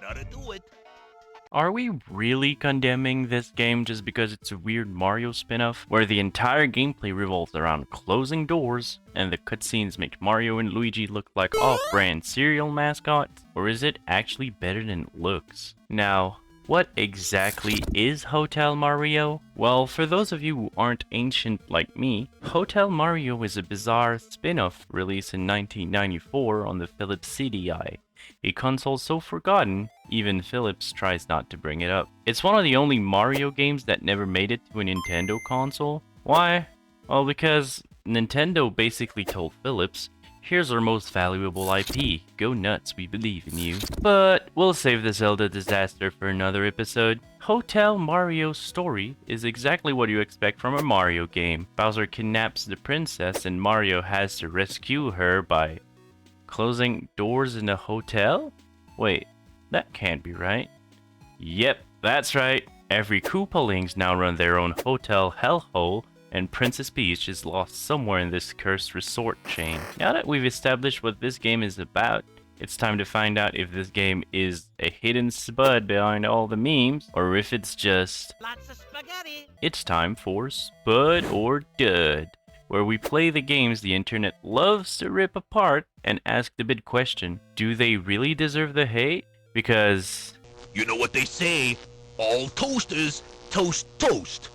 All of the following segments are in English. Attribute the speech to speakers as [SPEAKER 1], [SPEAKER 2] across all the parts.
[SPEAKER 1] ought to do it.
[SPEAKER 2] Are we really condemning this game just because it's a weird Mario spin-off, where the entire gameplay revolves around closing doors, and the cutscenes make Mario and Luigi look like off-brand cereal mascots? Or is it actually better than it looks? Now, what exactly is Hotel Mario? Well, for those of you who aren't ancient like me, Hotel Mario is a bizarre spin-off released in 1994 on the Philips CDI. A console so forgotten, even Philips tries not to bring it up. It's one of the only Mario games that never made it to a Nintendo console. Why? Well, because Nintendo basically told Philips, here's our most valuable IP, go nuts, we believe in you. But we'll save the Zelda disaster for another episode. Hotel Mario's story is exactly what you expect from a Mario game. Bowser kidnaps the princess and Mario has to rescue her by closing doors in a hotel? Wait, that can't be right. Yep, that's right. Every Koopalings now run their own hotel hellhole, and Princess Peach is lost somewhere in this cursed resort chain. Now that we've established what this game is about, it's time to find out if this game is a hidden Spud behind all the memes, or if it's just
[SPEAKER 1] Lots of spaghetti.
[SPEAKER 2] It's time for Spud or Dud, where we play the games the internet loves to rip apart and ask the big question, do they really deserve the hate? Because
[SPEAKER 1] You know what they say, all toasters toast toast.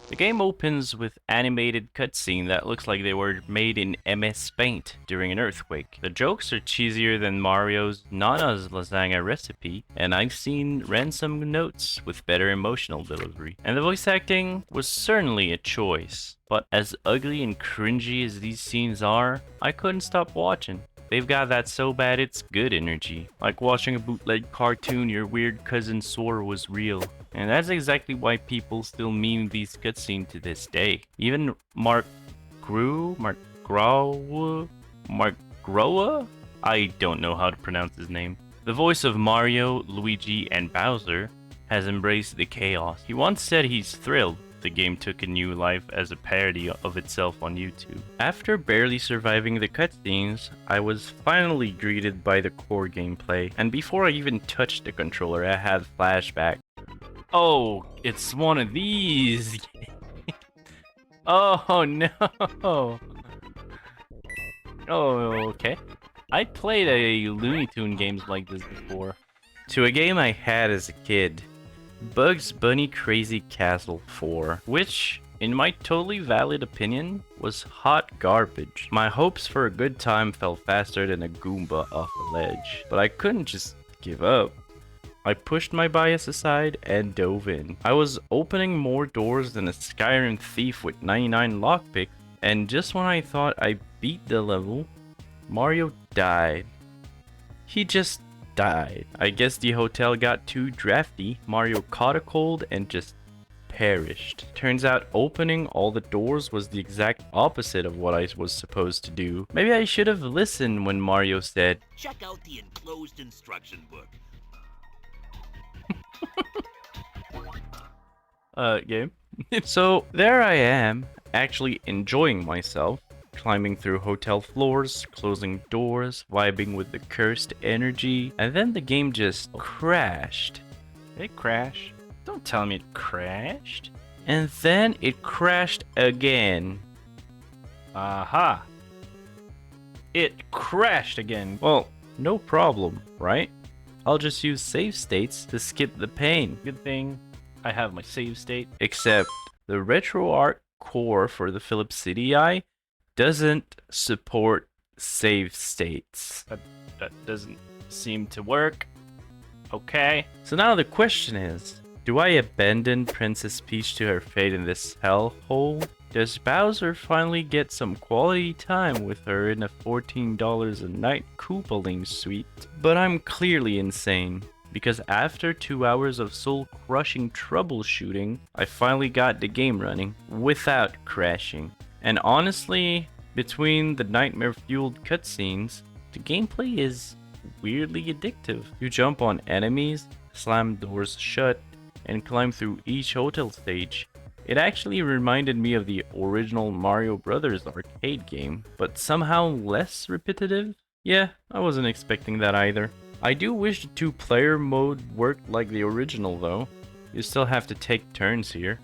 [SPEAKER 2] the game opens with animated cutscene that looks like they were made in MS Paint during an earthquake. The jokes are cheesier than Mario's Nana's lasagna recipe, and I've seen ransom notes with better emotional delivery. And the voice acting was certainly a choice, but as ugly and cringy as these scenes are, I couldn't stop watching. They've got that so bad it's good energy. Like watching a bootleg cartoon your weird cousin swore was real. And that's exactly why people still meme these cutscenes to this day. Even Mark Groa? I don't know how to pronounce his name. The voice of Mario, Luigi, and Bowser has embraced the chaos. He once said he's thrilled the game took a new life as a parody of itself on YouTube. After barely surviving the cutscenes, I was finally greeted by the core gameplay, and before I even touched the controller, I had flashback. Oh, it's one of these! Oh no! Oh, okay. I played a Looney Tune games like this before. To a game I had as a kid. Bugs Bunny Crazy Castle 4, which, in my totally valid opinion, was hot garbage. My hopes for a good time fell faster than a Goomba off a ledge, but I couldn't just give up. I pushed my bias aside and dove in. I was opening more doors than a Skyrim thief with 99 lockpicks, and just when I thought I beat the level, Mario died. He just died. I guess the hotel got too drafty, Mario caught a cold and just perished. Turns out opening all the doors was the exact opposite of what I was supposed to do. Maybe I should have listened when Mario said,
[SPEAKER 1] Check out the enclosed instruction book.
[SPEAKER 2] game. So there I am, actually enjoying myself, climbing through hotel floors, closing doors, vibing with the cursed energy, and then the game just crashed. It crashed? Don't tell me it crashed. And then it crashed again. Aha! It crashed again. Well, no problem, right? I'll just use save states to skip the pain. Good thing I have my save state. Except the RetroArch core for the Philips CDI doesn't support save states. That doesn't seem to work. Okay. So now the question is, do I abandon Princess Peach to her fate in this hellhole? Does Bowser finally get some quality time with her in a $14 a night Koopaling suite? But I'm clearly insane, because after 2 hours of soul-crushing troubleshooting, I finally got the game running without crashing. And honestly, between the nightmare-fueled cutscenes, the gameplay is weirdly addictive. You jump on enemies, slam doors shut, and climb through each hotel stage. It actually reminded me of the original Mario Brothers arcade game, but somehow less repetitive? Yeah, I wasn't expecting that either. I do wish the 2-player mode worked like the original though. You still have to take turns here.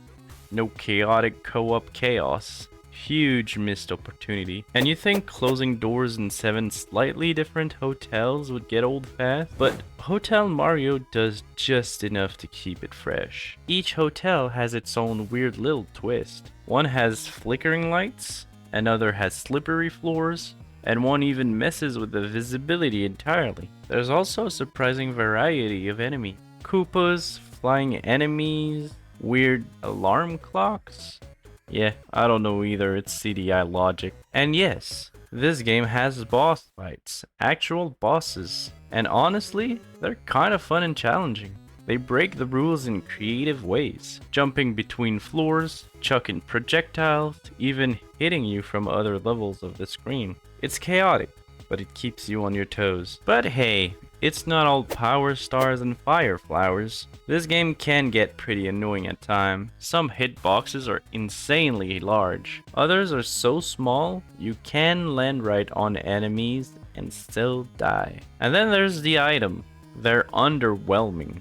[SPEAKER 2] No chaotic co-op chaos. Huge missed opportunity. And you think closing doors in 7 slightly different hotels would get old fast? But Hotel Mario does just enough to keep it fresh. Each hotel has its own weird little twist. One has flickering lights, another has slippery floors, and one even messes with the visibility entirely. There's also a surprising variety of enemies. Koopas, flying enemies, weird alarm clocks. Yeah, I don't know either, it's CDI logic. And yes, this game has boss fights, actual bosses. And honestly, they're kind of fun and challenging. They break the rules in creative ways, jumping between floors, chucking projectiles, even hitting you from other levels of the screen. It's chaotic, but it keeps you on your toes. But hey, it's not all power stars and fire flowers. This game can get pretty annoying at times. Some hitboxes are insanely large. Others are so small, you can land right on enemies and still die. And then there's the item. They're underwhelming.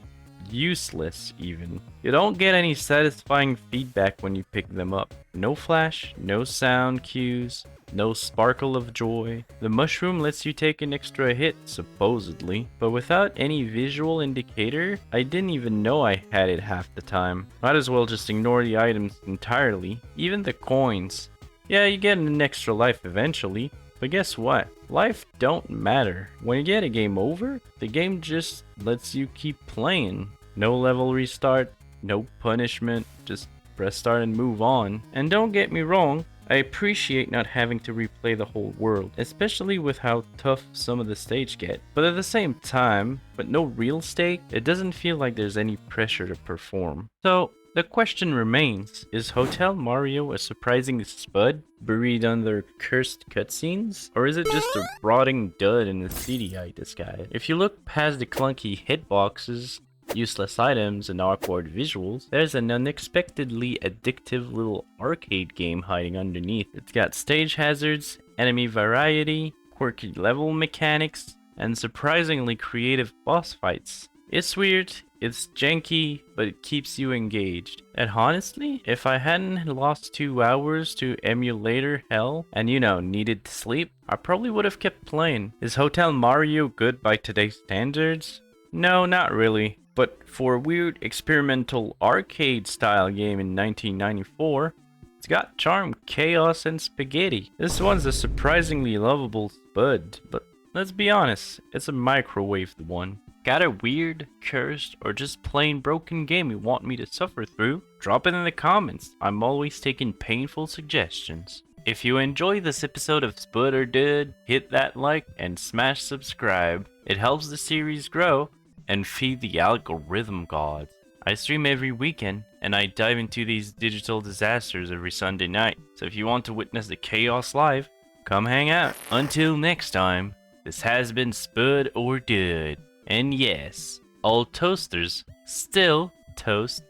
[SPEAKER 2] Useless even. You don't get any satisfying feedback when you pick them up. No flash, no sound cues, no sparkle of joy. The mushroom lets you take an extra hit, supposedly, but without any visual indicator, I didn't even know I had it half the time. Might as well just ignore the items entirely, even the coins. Yeah, you get an extra life eventually, but guess what? Life don't matter. When you get a game over, the game just lets you keep playing. No level restart, no punishment, just press start and move on. And don't get me wrong, I appreciate not having to replay the whole world, especially with how tough some of the stage get. But at the same time, with no real stake, it doesn't feel like there's any pressure to perform. So, the question remains, is Hotel Mario a surprising spud buried under cursed cutscenes? Or is it just a rotting dud in the CDI disguise? If you look past the clunky hitboxes, useless items, and awkward visuals, there's an unexpectedly addictive little arcade game hiding underneath. It's got stage hazards, enemy variety, quirky level mechanics, and surprisingly creative boss fights. It's weird, it's janky, but it keeps you engaged. And honestly, if I hadn't lost 2 hours to emulator hell and needed to sleep, I probably would have kept playing. Is Hotel Mario good by today's standards? No, not really. But for a weird experimental arcade style game in 1994, it's got charm, chaos, and spaghetti. This one's a surprisingly lovable Spud, but let's be honest, it's a microwaved one. Got a weird, cursed, or just plain broken game you want me to suffer through? Drop it in the comments. I'm always taking painful suggestions. If you enjoyed this episode of Spud or Dud, hit that like and smash subscribe. It helps the series grow and feed the algorithm gods. I stream every weekend, and I dive into these digital disasters every Sunday night. So if you want to witness the chaos live, come hang out. Until next time, this has been Spud or Dud. And yes, all toasters still toast.